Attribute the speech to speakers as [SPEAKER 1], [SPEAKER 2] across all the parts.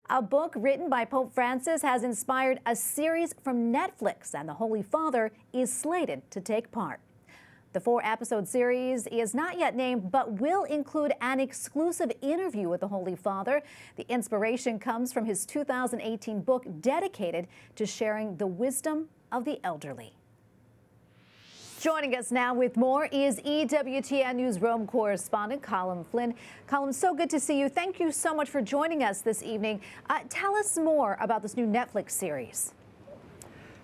[SPEAKER 1] A book written by Pope Francis has inspired a series from Netflix, and the Holy Father is slated to take part. The 4-episode series is not yet named, but will include an exclusive interview with the Holy Father. The inspiration comes from his 2018 book dedicated to sharing the wisdom of the elderly. Joining us now with more is EWTN Newsroom correspondent Colm Flynn. Colm, so good to see you. Thank you so much for joining us this evening. Tell us more about this new Netflix series.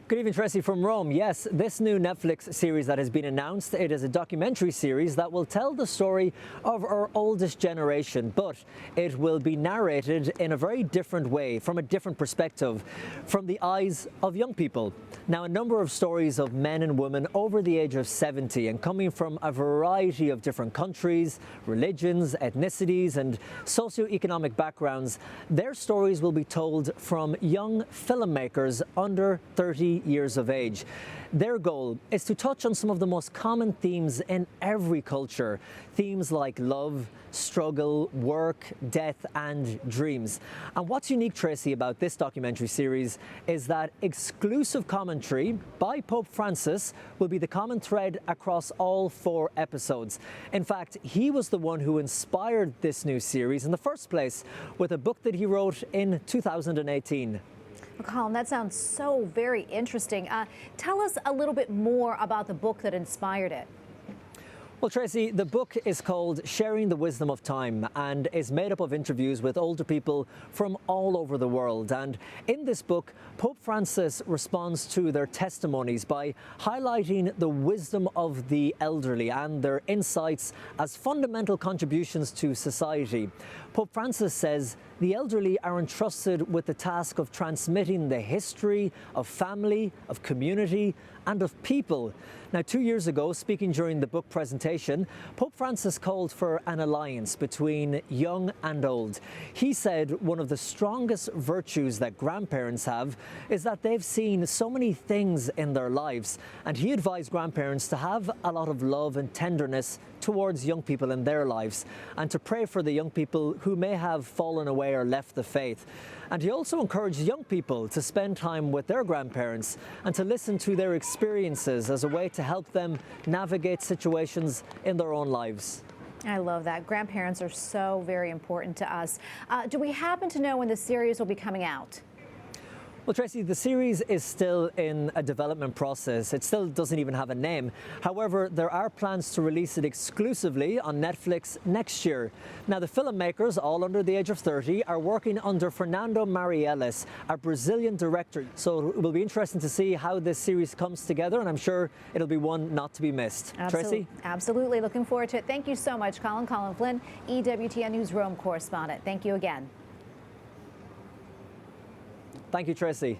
[SPEAKER 2] Good evening, Tracy from Rome. Yes, this new Netflix series that has been announced, it is a documentary series that will tell the story of our oldest generation, but it will be narrated in a very different way, from a different perspective, from the eyes of young people. Now, a number of stories of men and women over the age of 70 and coming from a variety of different countries, religions, ethnicities, and socio-economic backgrounds, their stories will be told from young filmmakers under 30 years of age. Their goal is to touch on some of the most common themes in every culture. Themes like love, struggle, work, death, and dreams. And what's unique, Tracy, about this documentary series is that exclusive commentary by Pope Francis will be the common thread across all 4 episodes. In fact, he was the one who inspired this new series in the first place with a book that he wrote in 2018.
[SPEAKER 1] Colm, that sounds so very interesting. Tell us a little bit more about the book that inspired it.
[SPEAKER 2] Well, Tracy, the book is called Sharing the Wisdom of Time and is made up of interviews with older people from all over the world. And in this book, Pope Francis responds to their testimonies by highlighting the wisdom of the elderly and their insights as fundamental contributions to society. Pope Francis says the elderly are entrusted with the task of transmitting the history of family, of community, and of people. Now, 2 years ago, speaking during the book presentation, Pope Francis called for an alliance between young and old. He said one of the strongest virtues that grandparents have is that they've seen so many things in their lives, and he advised grandparents to have a lot of love and tenderness towards young people in their lives, and to pray for the young people who may have fallen away or left the faith. And he also encouraged young people to spend time with their grandparents and to listen to their experiences as a way to help them navigate situations in their own lives.
[SPEAKER 1] I love that. Grandparents are so very important to us. Do we happen to know when the series will be coming out?
[SPEAKER 2] Well, Tracy, the series is still in a development process. It still doesn't even have a name. However, there are plans to release it exclusively on Netflix next year. Now, the filmmakers, all under the age of 30, are working under Fernando Marielles, a Brazilian director. So it will be interesting to see how this series comes together, and I'm sure it'll be one not to be missed. Tracy?
[SPEAKER 1] Absolutely. Looking forward to it. Thank you so much, Colm Flynn, EWTN Newsroom correspondent. Thank you again.
[SPEAKER 2] Thank you, Tracy.